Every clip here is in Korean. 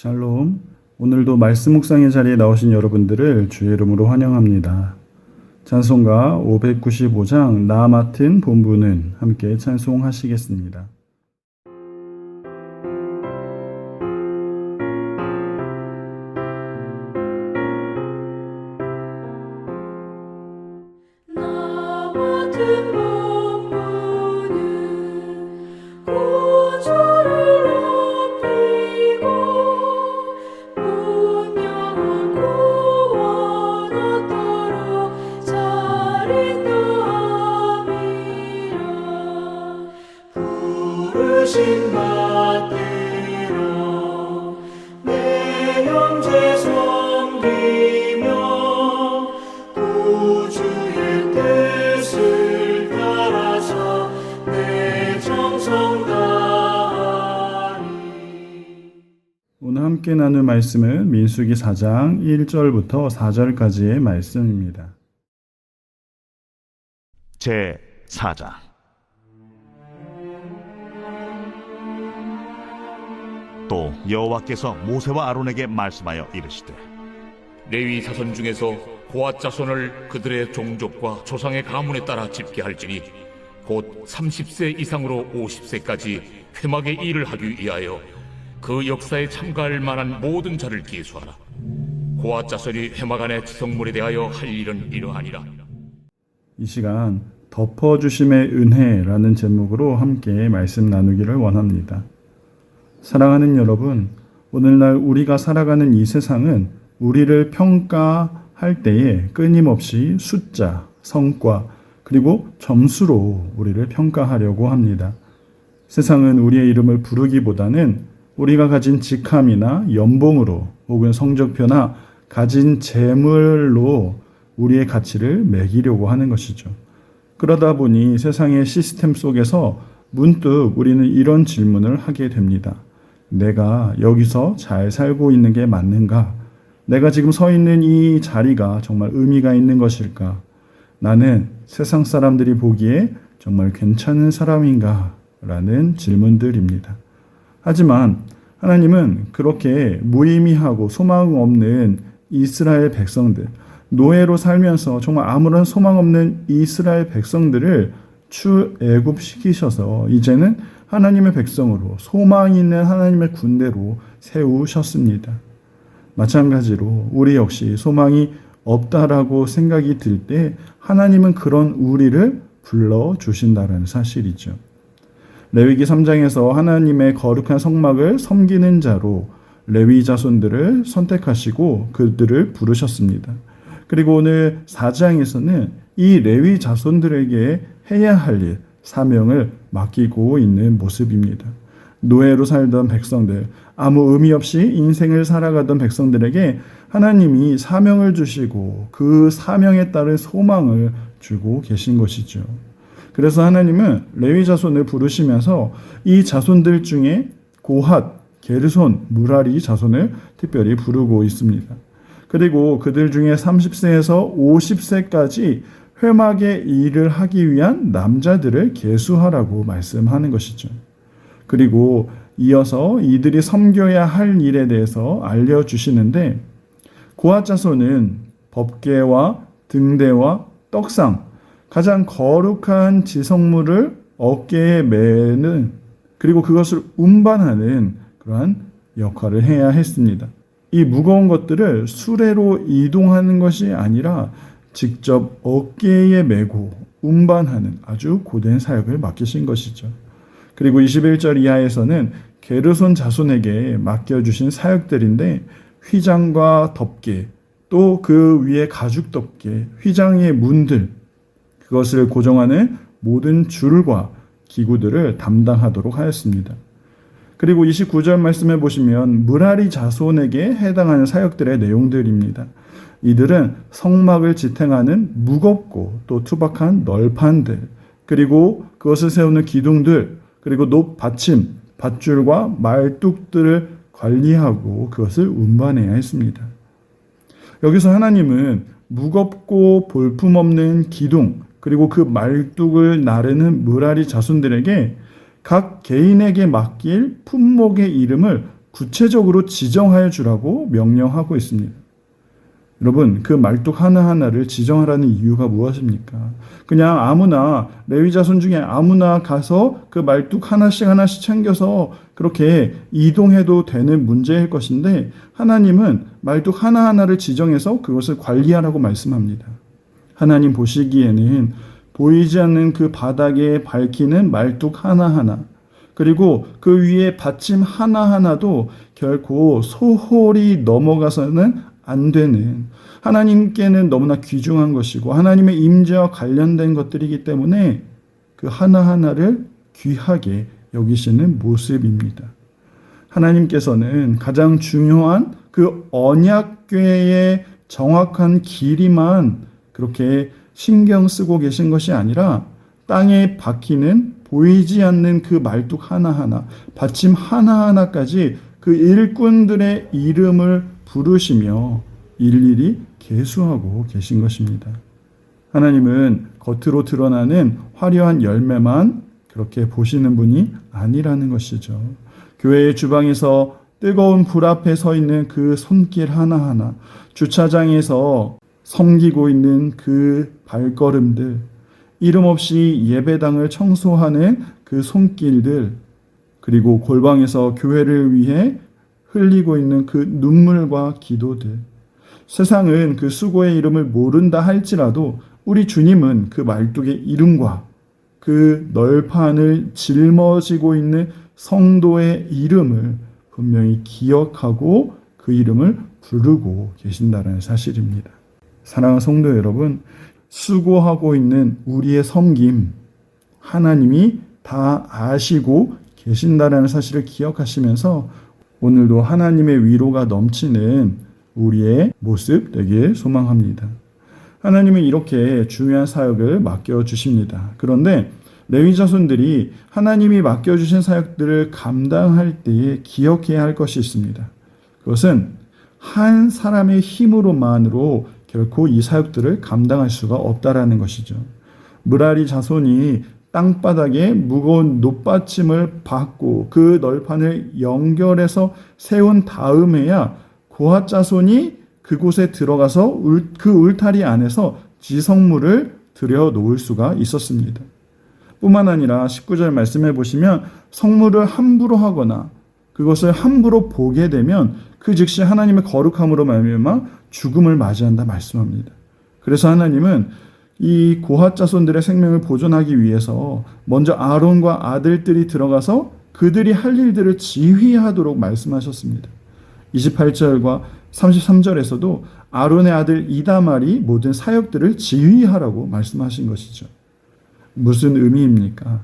샬롬. 오늘도 말씀 묵상의 자리에 나오신 여러분들을 주의 이름으로 환영합니다. 찬송가 595장 나 맡은 본분은 함께 찬송하시겠습니다. 나 맡은 본분은 구주를 높이고 분명한 구원 얻도록 잘 인도함이라. 부르신 받들어 내 형제 섬기며 구주의 뜻을 따라서 내 정성 다하리. 오늘 함께 나눌 말씀은 민수기 4장 1절부터 4절까지의 말씀입니다. 제 4장. 또 여호와께서 모세와 아론에게 말씀하여 이르시되 레위 자손 중에서 고앗 자손을 그들의 종족과 조상의 가문에 따라 집계할지니 곧 30세 이상으로 50세까지 회막의 일을 하기 위하여 그 역사에 참가할 만한 모든 자를 계수하라. 고앗 자손이 회막 안의 지성물에 대하여 할 일은 이러하니라. 이 시간 덮어주심의 은혜라는 제목으로 함께 말씀 나누기를 원합니다. 사랑하는 여러분, 오늘날 우리가 살아가는 이 세상은 우리를 평가할 때에 끊임없이 숫자, 성과, 그리고 점수로 우리를 평가하려고 합니다. 세상은 우리의 이름을 부르기보다는 우리가 가진 직함이나 연봉으로 혹은 성적표나 가진 재물로 우리의 가치를 매기려고 하는 것이죠. 그러다 보니 세상의 시스템 속에서 문득 우리는 이런 질문을 하게 됩니다. 내가 여기서 잘 살고 있는 게 맞는가? 내가 지금 서 있는 이 자리가 정말 의미가 있는 것일까? 나는 세상 사람들이 보기에 정말 괜찮은 사람인가? 라는 질문들입니다. 하지만 하나님은 그렇게 무의미하고 소망 없는 이스라엘 백성들, 노예로 살면서 정말 아무런 소망 없는 이스라엘 백성들을 출애굽시키셔서 이제는 하나님의 백성으로 소망 있는 하나님의 군대로 세우셨습니다. 마찬가지로 우리 역시 소망이 없다라고 생각이 들 때 하나님은 그런 우리를 불러주신다는 사실이죠. 레위기 3장에서 하나님의 거룩한 성막을 섬기는 자로 레위 자손들을 선택하시고 그들을 부르셨습니다. 그리고 오늘 4장에서는 이 레위 자손들에게 해야 할 일, 사명을 맡기고 있는 모습입니다. 노예로 살던 백성들, 아무 의미 없이 인생을 살아가던 백성들에게 하나님이 사명을 주시고 그 사명에 따른 소망을 주고 계신 것이죠. 그래서 하나님은 레위 자손을 부르시면서 이 자손들 중에 고핫, 게르손, 무라리 자손을 특별히 부르고 있습니다. 그리고 그들 중에 30세에서 50세까지 회막의 일을 하기 위한 남자들을 계수하라고 말씀하는 것이죠. 그리고 이어서 이들이 섬겨야 할 일에 대해서 알려주시는데 고핫 자손은 법궤와 등대와 떡상, 가장 거룩한 지성물을 어깨에 매는 그리고 그것을 운반하는 그러한 역할을 해야 했습니다. 이 무거운 것들을 수레로 이동하는 것이 아니라 직접 어깨에 메고 운반하는 아주 고된 사역을 맡기신 것이죠. 그리고 21절 이하에서는 게르손 자손에게 맡겨주신 사역들인데 휘장과 덮개, 또 그 위에 가죽 덮개, 휘장의 문들, 그것을 고정하는 모든 줄과 기구들을 담당하도록 하였습니다. 그리고 29절 말씀에 보시면 무라리 자손에게 해당하는 사역들의 내용들입니다. 이들은 성막을 지탱하는 무겁고 또 투박한 널판들, 그리고 그것을 세우는 기둥들, 그리고 높 받침, 밧줄과 말뚝들을 관리하고 그것을 운반해야 했습니다. 여기서 하나님은 무겁고 볼품없는 기둥, 그리고 그 말뚝을 나르는 무라리 자손들에게 각 개인에게 맡길 품목의 이름을 구체적으로 지정하여 주라고 명령하고 있습니다. 여러분, 그 말뚝 하나하나를 지정하라는 이유가 무엇입니까? 그냥 아무나, 레위 자손 중에 아무나 가서 그 말뚝 하나씩 챙겨서 그렇게 이동해도 되는 문제일 것인데, 하나님은 말뚝 하나하나를 지정해서 그것을 관리하라고 말씀합니다. 하나님 보시기에는 보이지 않는 그 바닥에 밝히는 말뚝 하나하나, 그리고 그 위에 받침 하나하나도 결코 소홀히 넘어가서는 안 되는, 하나님께는 너무나 귀중한 것이고 하나님의 임재와 관련된 것들이기 때문에 그 하나하나를 귀하게 여기시는 모습입니다. 하나님께서는 가장 중요한 그 언약궤의 정확한 길이만 그렇게 신경 쓰고 계신 것이 아니라 땅에 박히는 보이지 않는 그 말뚝 하나하나, 받침 하나하나까지 그 일꾼들의 이름을 부르시며 일일이 계수하고 계신 것입니다. 하나님은 겉으로 드러나는 화려한 열매만 그렇게 보시는 분이 아니라는 것이죠. 교회의 주방에서 뜨거운 불 앞에 서 있는 그 손길 하나하나, 주차장에서 섬기고 있는 그 발걸음들, 이름 없이 예배당을 청소하는 그 손길들, 그리고 골방에서 교회를 위해 흘리고 있는 그 눈물과 기도들, 세상은 그 수고의 이름을 모른다 할지라도 우리 주님은 그 말뚝의 이름과 그 널판을 짊어지고 있는 성도의 이름을 분명히 기억하고 그 이름을 부르고 계신다는 사실입니다. 사랑하는 성도 여러분, 수고하고 있는 우리의 섬김, 하나님이 다 아시고 계신다는 사실을 기억하시면서 오늘도 하나님의 위로가 넘치는 우리의 모습 되길 소망합니다. 하나님은 이렇게 중요한 사역을 맡겨주십니다. 그런데 레위 자손들이 하나님이 맡겨주신 사역들을 감당할 때에 기억해야 할 것이 있습니다. 그것은 한 사람의 힘으로만으로 결코 이 사역들을 감당할 수가 없다라는 것이죠. 므라리 자손이 땅바닥에 무거운 놋받침을 받고 그 널판을 연결해서 세운 다음에야 고핫 자손이 그곳에 들어가서 그 울타리 안에서 지성물을 들여놓을 수가 있었습니다. 뿐만 아니라 19절 말씀해 보시면 성물을 함부로 하거나 그것을 함부로 보게 되면 그 즉시 하나님의 거룩함으로 말미암아 죽음을 맞이한다 말씀합니다. 그래서 하나님은 이 고핫 자손들의 생명을 보존하기 위해서 먼저 아론과 아들들이 들어가서 그들이 할 일들을 지휘하도록 말씀하셨습니다. 28절과 33절에서도 아론의 아들 이다말이 모든 사역들을 지휘하라고 말씀하신 것이죠. 무슨 의미입니까?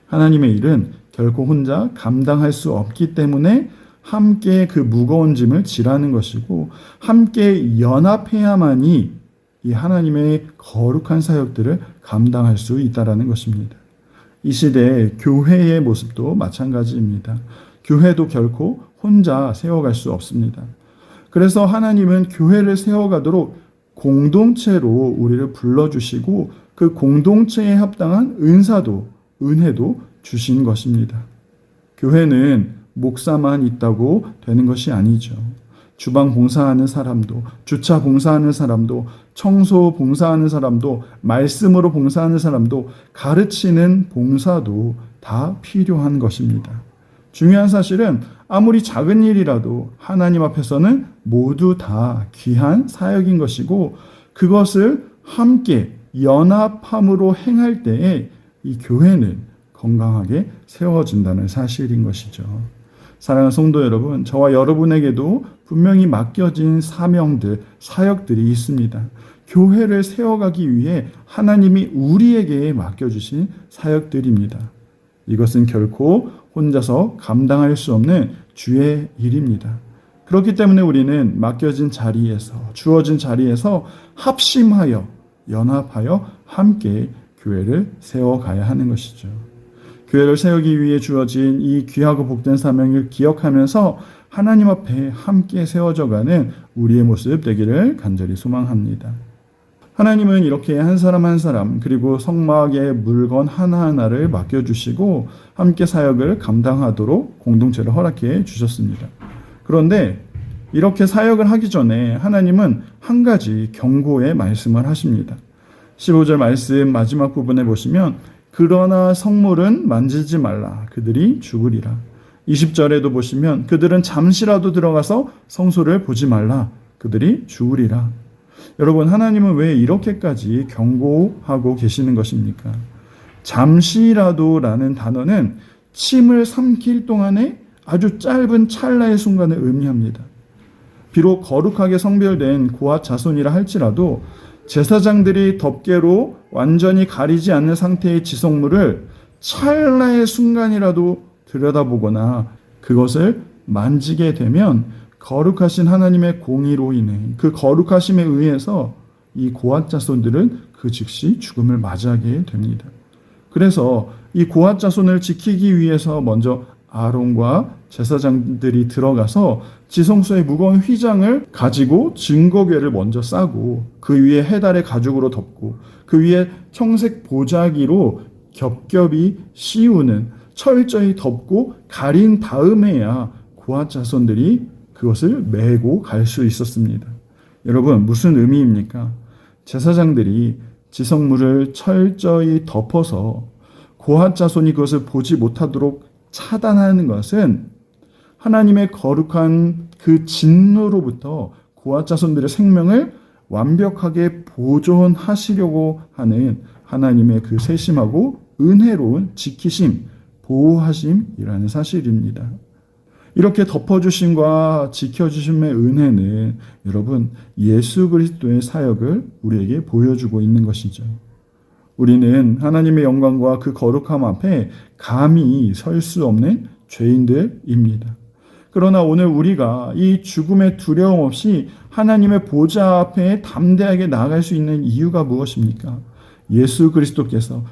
하나님의 일은 결코 혼자 감당할 수 없기 때문에 함께 그 무거운 짐을 지라는 것이고 함께 연합해야만이 이 하나님의 거룩한 사역들을 감당할 수 있다라는 것입니다. 이 시대의 교회의 모습도 마찬가지입니다. 교회도 결코 혼자 세워갈 수 없습니다. 그래서 하나님은 교회를 세워가도록 공동체로 우리를 불러주시고 그 공동체에 합당한 은사도 은혜도 주신 것입니다. 교회는 목사만 있다고 되는 것이 아니죠. 주방 봉사하는 사람도, 주차 봉사하는 사람도, 청소 봉사하는 사람도, 말씀으로 봉사하는 사람도, 가르치는 봉사도 다 필요한 것입니다. 중요한 사실은 아무리 작은 일이라도 하나님 앞에서는 모두 다 귀한 사역인 것이고 그것을 함께 연합함으로 행할 때에 이 교회는 건강하게 세워진다는 사실인 것이죠. 사랑하는 성도 여러분, 저와 여러분에게도 분명히 맡겨진 사명들, 사역들이 있습니다. 교회를 세워가기 위해 하나님이 우리에게 맡겨주신 사역들입니다. 이것은 결코 혼자서 감당할 수 없는 주의 일입니다. 그렇기 때문에 우리는 맡겨진 자리에서, 주어진 자리에서 합심하여, 연합하여 함께 교회를 세워가야 하는 것이죠. 교회를 세우기 위해 주어진 이 귀하고 복된 사명을 기억하면서 하나님 앞에 함께 세워져가는 우리의 모습 되기를 간절히 소망합니다. 하나님은 이렇게 한 사람 한 사람 그리고 성막의 물건 하나하나를 맡겨주시고 함께 사역을 감당하도록 공동체를 허락해 주셨습니다. 그런데 이렇게 사역을 하기 전에 하나님은 한 가지 경고의 말씀을 하십니다. 15절 말씀 마지막 부분에 보시면 그러나 성물은 만지지 말라. 그들이 죽으리라. 20절에도 보시면 그들은 잠시라도 들어가서 성소를 보지 말라. 그들이 죽으리라. 여러분, 하나님은 왜 이렇게까지 경고하고 계시는 것입니까? 잠시라도라는 단어는 침을 삼킬 동안의 아주 짧은 찰나의 순간을 의미합니다. 비록 거룩하게 성별된 고앗 자손이라 할지라도 제사장들이 덮개로 완전히 가리지 않는 상태의 지성물을 찰나의 순간이라도 들여다보거나 그것을 만지게 되면 거룩하신 하나님의 공의로 인해 그 거룩하심에 의해서 이 고앗 자손들은 그 즉시 죽음을 맞이하게 됩니다. 그래서 이 고앗 자손을 지키기 위해서 먼저 아론과 제사장들이 들어가서 지성소의 무거운 휘장을 가지고 증거궤를 먼저 싸고 그 위에 해달의 가죽으로 덮고 그 위에 청색 보자기로 겹겹이 씌우는 철저히 덮고 가린 다음에야 고앗 자손들이 그것을 메고 갈 수 있었습니다. 여러분, 무슨 의미입니까? 제사장들이 지성물을 철저히 덮어서 고앗 자손이 그것을 보지 못하도록 차단하는 것은 하나님의 거룩한 그 진노로부터 고앗 자손들의 생명을 완벽하게 보존하시려고 하는 하나님의 그 세심하고 은혜로운 지키심, 보호하심이라는 사실입니다. 이렇게 덮어주심과 지켜주심의 은혜는 여러분 예수 그리스도의 사역을 우리에게 보여주고 있는 것이죠. 우리는 하나님의 영광과 그 거룩함 앞에 감히 설 수 없는 죄인들입니다. 그러나 오늘 우리가 이 죽음의 두려움 없이 하나님의 보좌 앞에 담대하게 나아갈 수 있는 이유가 무엇입니까? 예수 그리스도께서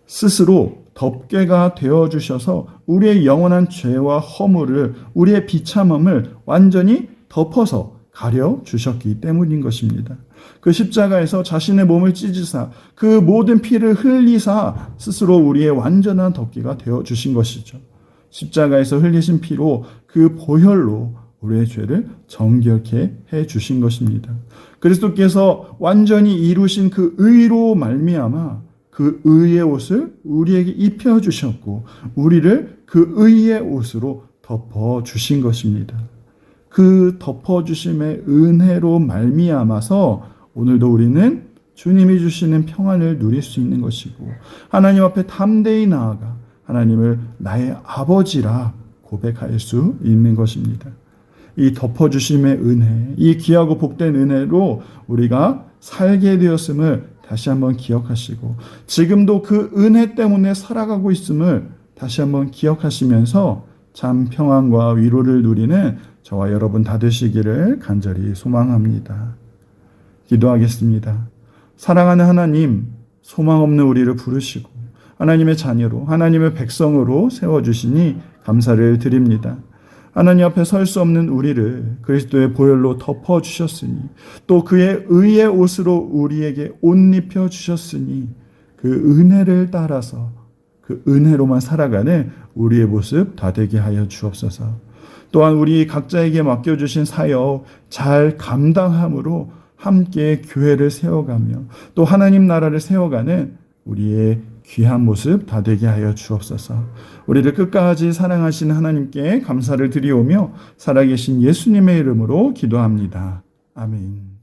스스로 덮개가 되어주셔서 우리의 영원한 죄와 허물을, 우리의 비참함을 완전히 덮어서 가려주셨기 때문인 것입니다. 그 십자가에서 자신의 몸을 찢으사 그 모든 피를 흘리사 스스로 우리의 완전한 덮개가 되어주신 것이죠. 십자가에서 흘리신 피로 그 보혈로 우리의 죄를 정결케 해주신 것입니다. 그리스도께서 완전히 이루신 그 의로 말미암아 그 의의 옷을 우리에게 입혀주셨고 우리를 그 의의 옷으로 덮어주신 것입니다. 그 덮어주심의 은혜로 말미암아서 오늘도 우리는 주님이 주시는 평안을 누릴 수 있는 것이고 하나님 앞에 담대히 나아가 하나님을 나의 아버지라 고백할 수 있는 것입니다. 이 덮어주심의 은혜, 이 귀하고 복된 은혜로 우리가 살게 되었음을 다시 한번 기억하시고 지금도 그 은혜 때문에 살아가고 있음을 다시 한번 기억하시면서 참 평안과 위로를 누리는 저와 여러분 다 되시기를 간절히 소망합니다. 기도하겠습니다. 사랑하는 하나님, 소망 없는 우리를 부르시고 하나님의 자녀로, 하나님의 백성으로 세워주시니 감사를 드립니다. 하나님 앞에 설 수 없는 우리를 그리스도의 보혈로 덮어주셨으니 또 그의 의의 옷으로 우리에게 옷 입혀주셨으니 그 은혜를 따라서 그 은혜로만 살아가는 우리의 모습 다 되게 하여 주옵소서. 또한 우리 각자에게 맡겨주신 사역 잘 감당함으로 함께 교회를 세워가며 또 하나님 나라를 세워가는 우리의 귀한 모습 다 되게 하여 주옵소서. 우리를 끝까지 사랑하시는 하나님께 감사를 드리오며 살아계신 예수님의 이름으로 기도합니다. 아멘.